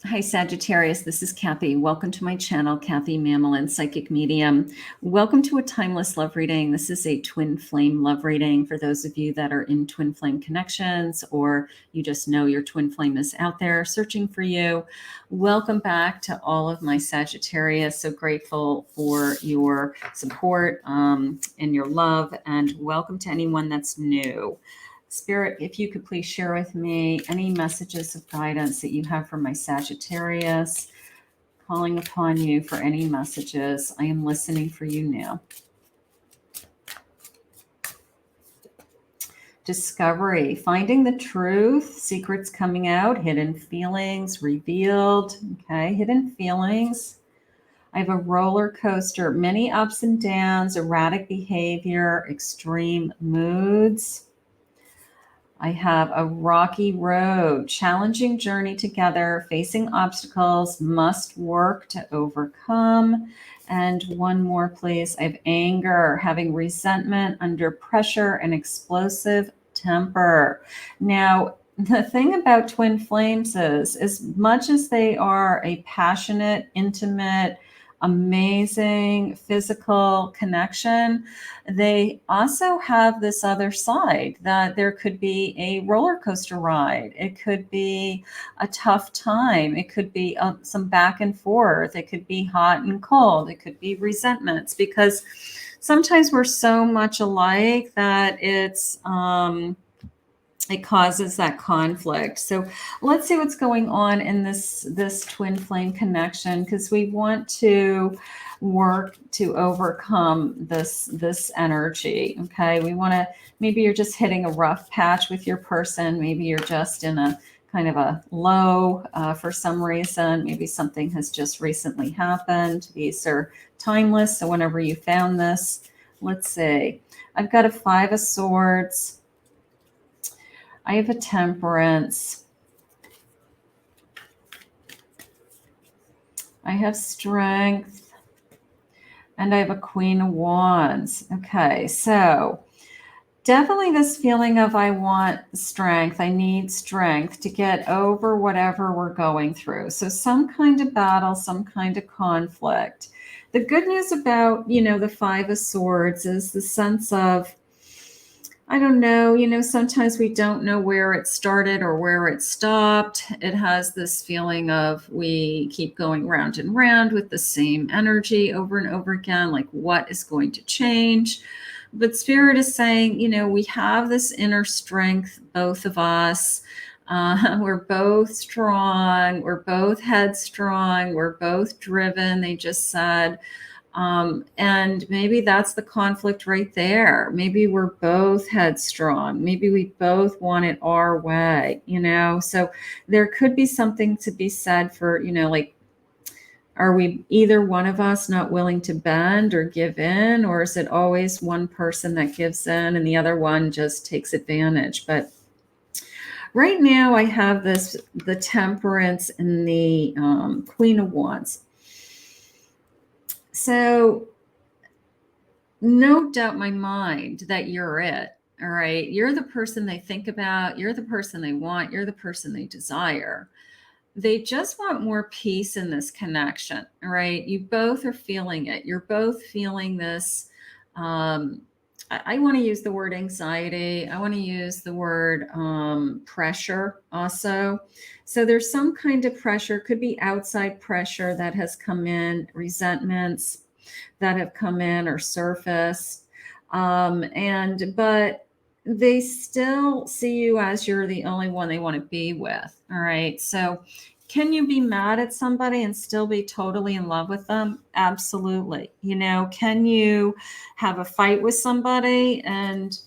Hi, Sagittarius. This is Kathy. Welcome to my channel, Kathy Mamolen, Psychic Medium. Welcome to a timeless love reading. This is a twin flame love reading for those of you that are in twin flame connections, or you just know your twin flame is out there searching for you. Welcome back to all of my Sagittarius. So grateful for your support and your love, and welcome to anyone that's new. Spirit, if you could please share with me any messages of guidance that you have for my Sagittarius, calling upon you for any messages. I am listening for you now. Discovery, finding the truth, secrets coming out, hidden feelings revealed. Okay, hidden feelings. I have a roller coaster, many ups and downs, erratic behavior, extreme moods. I have a rocky road, challenging journey together, facing obstacles, must work to overcome. And one more, please. I have anger, having resentment, under pressure, and explosive temper. Now, the thing about twin flames is, as much as they are a passionate, intimate, amazing physical connection, they also have this other side that there could be a roller coaster ride. It could be a tough time. It could be some back and forth. It could be hot and cold. It could be resentments, because sometimes we're so much alike that it causes that conflict. So let's see what's going on in this twin flame connection, because we want to work to overcome this energy. Okay, we want to, maybe you're just hitting a rough patch with your person. Maybe you're just in a kind of a low for some reason. Maybe something has just recently happened. These are timeless, so whenever you found this, let's see. I've got a 5 of Swords. I have a Temperance. I have Strength. And I have a Queen of Wands. Okay, so definitely this feeling of I want strength. I need strength to get over whatever we're going through. So some kind of battle, some kind of conflict. The good news about, the 5 of Swords is the sense of, I don't know, sometimes we don't know where it started or where it stopped. It has this feeling of we keep going round and round with the same energy over and over again, like what is going to change? But Spirit is saying, we have this inner strength, both of us. We're both strong. We're both headstrong. We're both driven. They just said, and maybe that's the conflict right there. Maybe we're both headstrong. Maybe we both want it our way, So there could be something to be said for, like, are we either one of us not willing to bend or give in? Or is it always one person that gives in and the other one just takes advantage? But right now I have the Temperance and the Queen of Wands. So no doubt in my mind that you're it. All right. You're the person they think about. You're the person they want. You're the person they desire. They just want more peace in this connection. All right. You both are feeling it. You're both feeling this. I want to use the word anxiety. I want to use the word pressure also. So there's some kind of pressure, could be outside pressure that has come in, resentments that have come in or surfaced. But they still see you as you're the only one they want to be with. All right. So can you be mad at somebody and still be totally in love with them? Absolutely. Can you have a fight with somebody and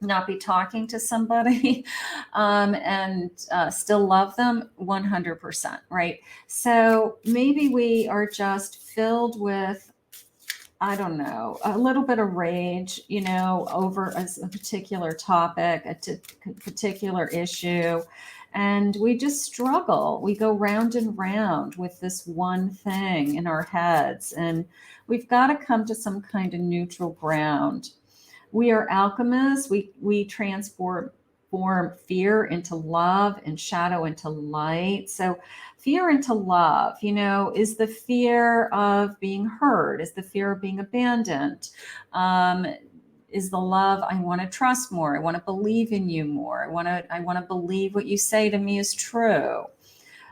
not be talking to somebody and still love them? 100%. Right. So maybe we are just filled with, I don't know, a little bit of rage, over a particular topic, a particular issue. And we just struggle. We go round and round with this one thing in our heads. And we've got to come to some kind of neutral ground. We are alchemists. We transport transform fear into love and shadow into light. So fear into love, is the fear of being hurt, is the fear of being abandoned, is the love, I want to trust more, I want to believe in you more, I want to believe what you say to me is true.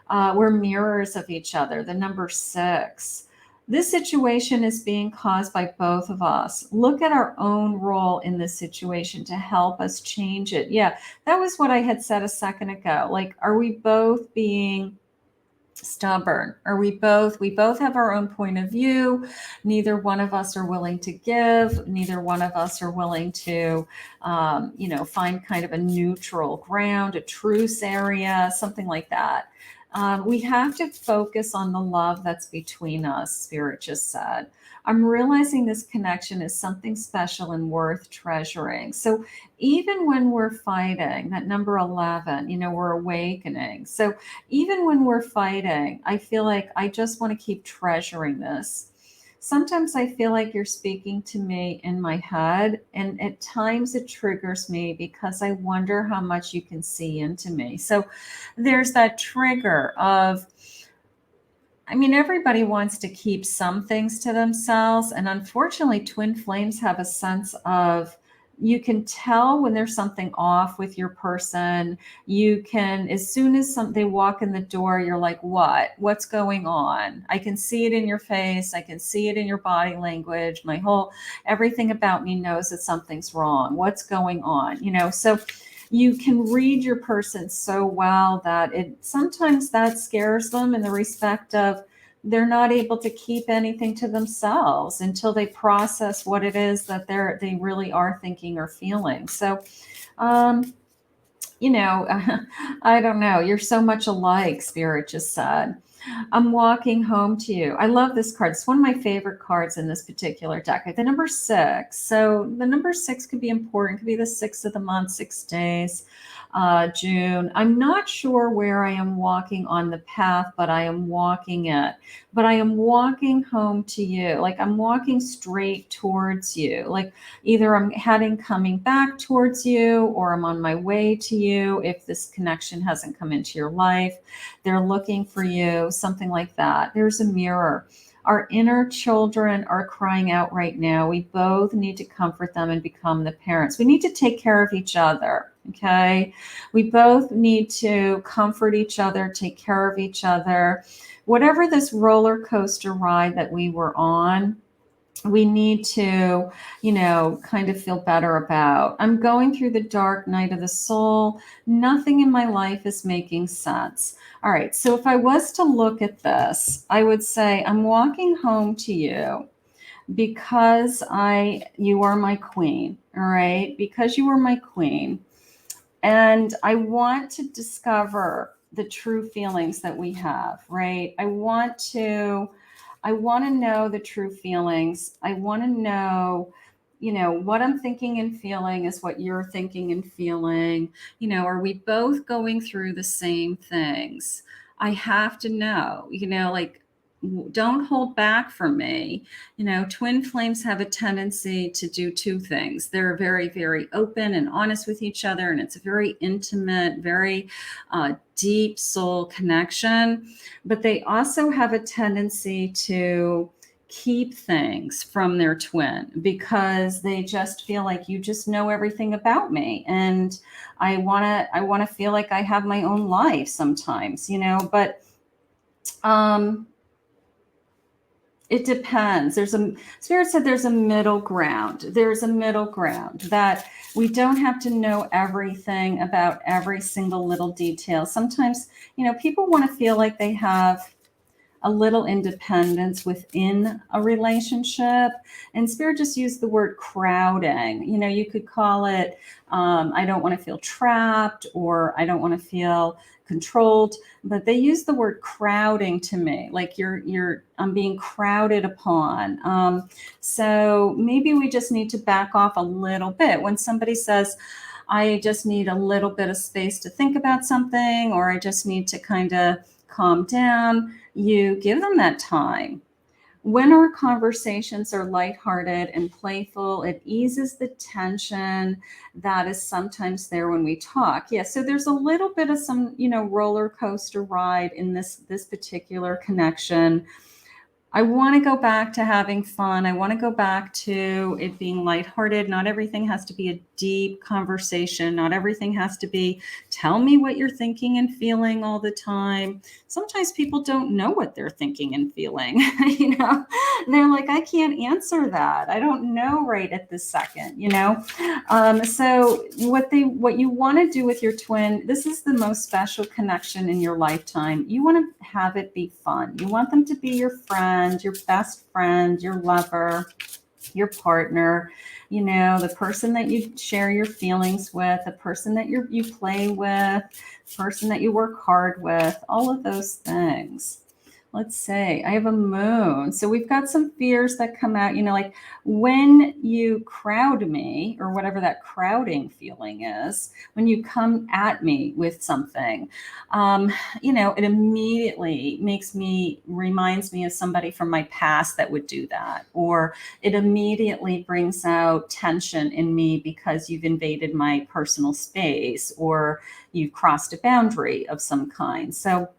We're mirrors of each other. The number 6. This situation is being caused by both of us. Look at our own role in this situation to help us change it. Yeah, that was what I had said a second ago. Like, are we both being stubborn? We both have our own point of view. Neither one of us are willing to give. Neither one of us are willing to, find kind of a neutral ground, a truce area, something like that. We have to focus on the love that's between us, Spirit just said. I'm realizing this connection is something special and worth treasuring. So even when we're fighting, that number 11, we're awakening. So even when we're fighting, I feel like I just want to keep treasuring this. Sometimes I feel like you're speaking to me in my head, and at times it triggers me because I wonder how much you can see into me. So there's that trigger of, everybody wants to keep some things to themselves. And unfortunately, twin flames have a sense of, you can tell when there's something off with your person. You can, as soon as they walk in the door, you're like, what's going on? I can see it in your face. I can see it in your body language. Everything about me knows that something's wrong. What's going on? So you can read your person so well that sometimes that scares them in the respect of, they're not able to keep anything to themselves until they process what it is that they really are thinking or feeling. So, I don't know. You're so much alike, Spirit just said. I'm walking home to you. I love this card. It's one of my favorite cards in this particular deck. The number 6. So the number 6 could be important. It could be the 6th of the month, 6 days. June. I'm not sure where I am walking on the path, but I am walking it. But I am walking home to you. Like, I'm walking straight towards you. Like, either I'm coming back towards you, or I'm on my way to you. If this connection hasn't come into your life, they're looking for you, something like that. There's a mirror. Our inner children are crying out right now. We both need to comfort them and become the parents. We need to take care of each other. Okay. We both need to comfort each other, take care of each other. Whatever this roller coaster ride that we were on, we need to, kind of feel better about. I'm going through the dark night of the soul. Nothing in my life is making sense. All right. So if I was to look at this, I would say I'm walking home to you because you are my queen. All right. Because you are my queen. And I want to discover the true feelings that we have, right? I want to know the true feelings. I want to know, what I'm thinking and feeling is what you're thinking and feeling. Are we both going through the same things? I have to know, like, don't hold back from me. Twin flames have a tendency to do two things. They're very, very open and honest with each other, and it's a very intimate, very deep soul connection. But they also have a tendency to keep things from their twin because they just feel like, you just know everything about me, and I want to feel like I have my own life sometimes, but it depends. Spirit said there's a middle ground. There's a middle ground that we don't have to know everything about every single little detail. Sometimes, people want to feel like they have a little independence within a relationship. And Spirit just used the word crowding. You could call it, I don't want to feel trapped, or I don't want to feel controlled, but they use the word crowding to me, like I'm being crowded upon. So maybe we just need to back off a little bit. When somebody says, I just need a little bit of space to think about something, or I just need to kind of calm down, you give them that time. When our conversations are lighthearted and playful, it eases the tension that is sometimes there when we talk. Yeah, so there's a little bit of some, roller coaster ride in this particular connection. I want to go back to having fun. I want to go back to it being lighthearted. Not everything has to be a deep conversation. Not everything has to be, tell me what you're thinking and feeling all the time. Sometimes people don't know what they're thinking and feeling. They're like, I can't answer that. I don't know right at this second. So what you want to do with your twin, this is the most special connection in your lifetime. You want to have it be fun. You want them to be your friend, your best friend, your lover, your partner, the person that you share your feelings with, the person that you play with, the person that you work hard with, all of those things. Let's say I have a moon. So we've got some fears that come out, like when you crowd me, or whatever that crowding feeling is, when you come at me with something, it immediately reminds me of somebody from my past that would do that. Or it immediately brings out tension in me because you've invaded my personal space, or you've crossed a boundary of some kind. So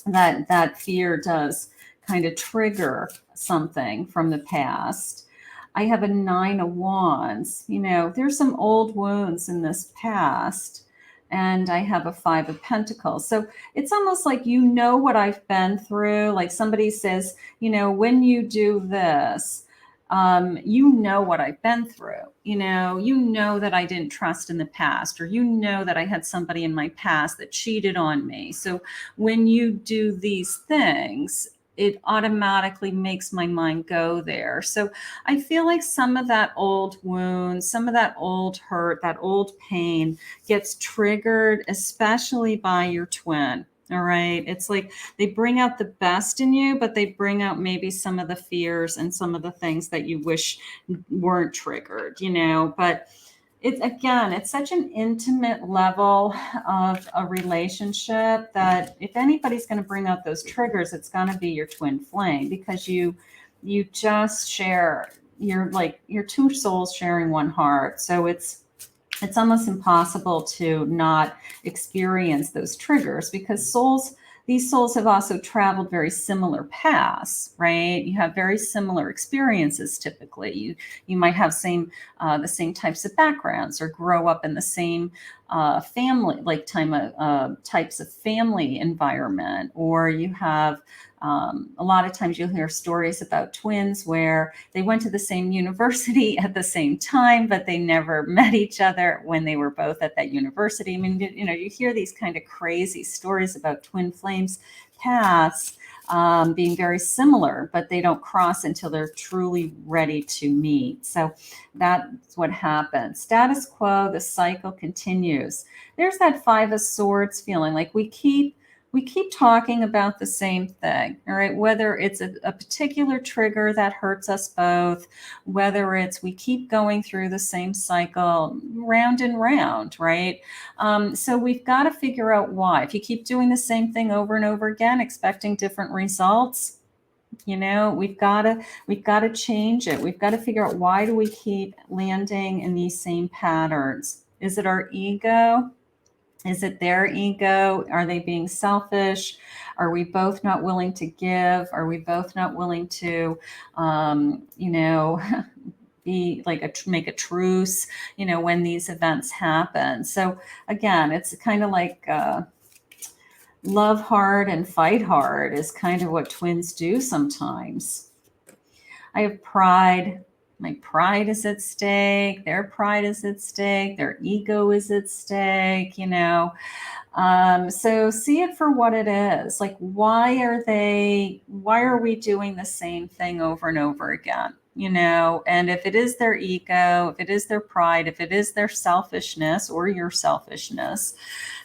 that fear does kind of trigger something from the past. I have a 9 of Wands. There's some old wounds in this past. And I have a 5 of Pentacles. So it's almost like what I've been through. Like somebody says, when you do this, what I've been through. That I didn't trust in the past, or that I had somebody in my past that cheated on me. So when you do these things, it automatically makes my mind go there. So I feel like some of that old wound, some of that old hurt, that old pain gets triggered, especially by your twin. All right. It's like they bring out the best in you, but they bring out maybe some of the fears and some of the things that you wish weren't triggered, but it's such an intimate level of a relationship that if anybody's going to bring out those triggers, it's going to be your twin flame, because you just share, you're two souls sharing one heart. So it's almost impossible to not experience those triggers, because these souls have also traveled very similar paths, right? You have very similar experiences. Typically, you might have the same types of backgrounds, or grow up in the same family, types of family environment, or you have a lot of times you'll hear stories about twins where they went to the same university at the same time, but they never met each other when they were both at that university. I mean, you hear these kind of crazy stories about twin flames paths being very similar, but they don't cross until they're truly ready to meet. So that's what happens. Status quo, the cycle continues. There's that 5 of Swords feeling, like we keep talking about the same thing, all right? Whether it's a particular trigger that hurts us both, whether it's we keep going through the same cycle round and round, right? So we've got to figure out why. If you keep doing the same thing over and over again, expecting different results, we've got to change it. We've got to figure out, why do we keep landing in these same patterns? Is it our ego? Is it their ego? Are they being selfish? Are we both not willing to give? Are we both not willing to, be like make a truce, when these events happen? So again, it's kind of like love hard and fight hard is kind of what twins do sometimes. I have pride. My pride is at stake. Their pride is at stake. Their ego is at stake, So see it for what it is. Like, why are we doing the same thing over and over again? And if it is their ego, if it is their pride, if it is their selfishness or your selfishness,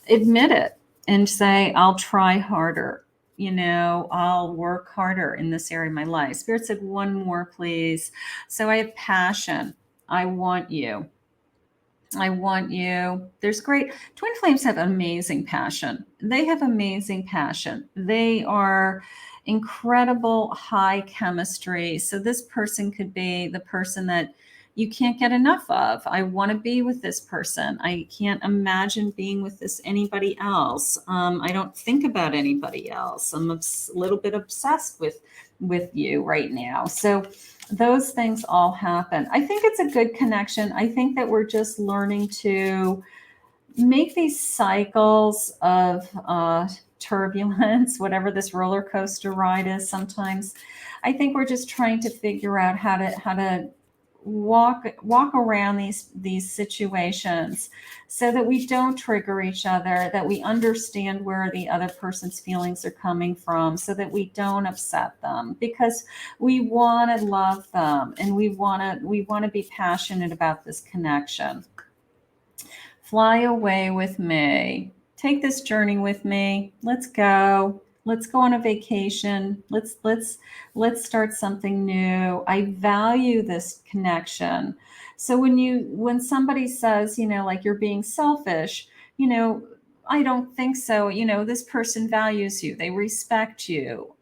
admit it and say, I'll try harder. I'll work harder in this area of my life. Spirit said, one more, please. So I have passion. I want you. I want you. There's great, twin flames have amazing passion. They have amazing passion. They are incredible high chemistry. So this person could be the person that you can't get enough of. I want to be with this person. I can't imagine being with this anybody else. I don't think about anybody else. I'm a little bit obsessed with you right now. So those things all happen. I think it's a good connection. I think that we're just learning to make these cycles of turbulence, whatever this roller coaster ride is sometimes. I think we're just trying to figure out how to walk around these situations so that we don't trigger each other, that we understand where the other person's feelings are coming from, so that we don't upset them, because we want to love them and we want to be passionate about this connection. Fly away with me. Take this journey with me. Let's go. Let's go on a vacation. Let's start something new. I value this connection. So when somebody says, like you're being selfish, I don't think so. This person values you. They respect you.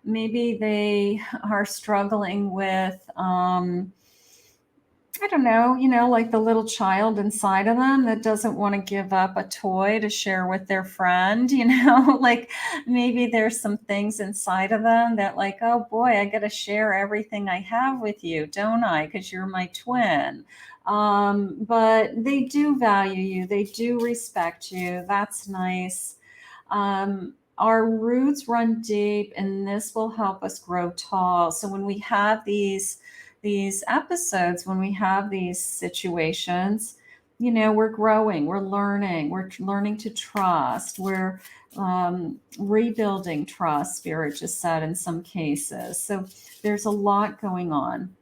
Maybe they are struggling with I don't know, like the little child inside of them that doesn't want to give up a toy to share with their friend, like maybe there's some things inside of them that, like, oh boy, I got to share everything I have with you, don't I? Because you're my twin. But they do value you, they do respect you. That's nice. Our roots run deep, and this will help us grow tall. So when we have these episodes, when we have these situations, we're growing, we're learning to trust, we're rebuilding trust, spirit just said in some cases. So there's a lot going on.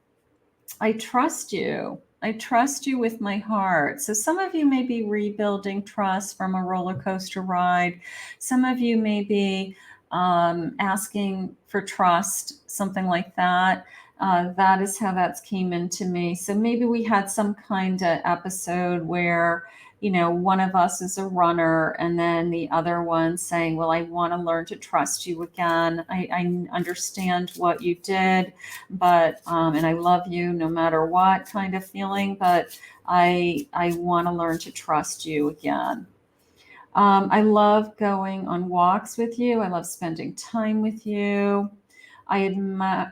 I trust you. I trust you with my heart. So some of you may be rebuilding trust from a roller coaster ride. Some of you may be asking for trust, something like that. That is how that's came into me. So maybe we had some kind of episode where, one of us is a runner and then the other one saying, well, I want to learn to trust you again. I understand what you did, but, and I love you no matter what kind of feeling, but I want to learn to trust you again. I love going on walks with you. I love spending time with you. I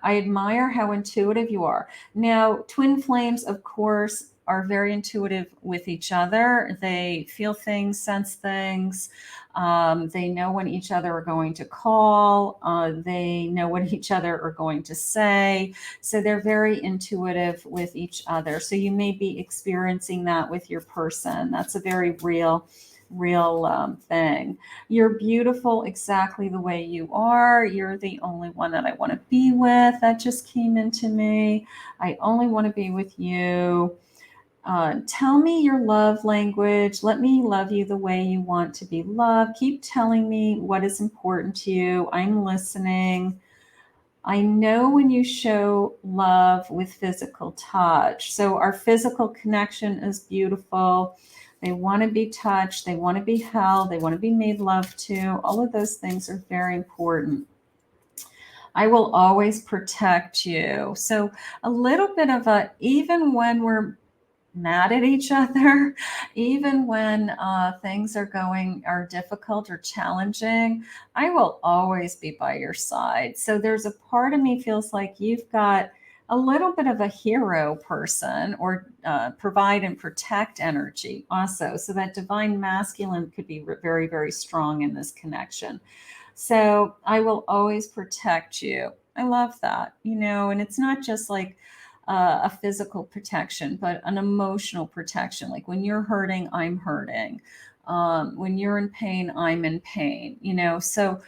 admire how intuitive you are. Now, twin flames, of course, are very intuitive with each other. They feel things, sense things. They know when each other are going to call. They know what each other are going to say. So they're very intuitive with each other. So you may be experiencing that with your person. That's a very real thing. You're beautiful exactly the way you are. You're the only one that I want to be with. That just came into me. I only want to be with you. Tell me your love language. Let me love you the way you want to be loved. Keep telling me what is important to you. I'm listening. I know when you show love with physical touch. So our physical connection is beautiful. They want to be touched. They want to be held. They want to be made love to. All of those things are very important. I will always protect you. So a little bit of even when we're mad at each other, even when things are difficult or challenging, I will always be by your side. So there's a part of me feels like you've got a little bit of a hero person, or provide and protect energy also. So that divine masculine could be very, very strong in this connection. So I will always protect you. I love that, and it's not just like a physical protection, but an emotional protection. Like when you're hurting, I'm hurting. When you're in pain, I'm in pain, So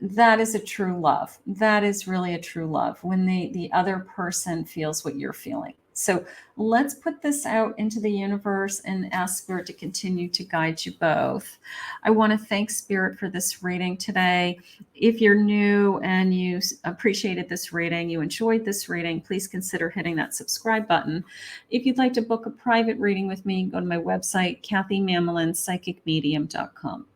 that is a true love. That is really a true love when the other person feels what you're feeling. So let's put this out into the universe and ask Spirit to continue to guide you both. I want to thank Spirit for this reading today. If you're new and you appreciated this reading, you enjoyed this reading, please consider hitting that subscribe button. If you'd like to book a private reading with me, go to my website, KathyMamolen, psychicmedium.com.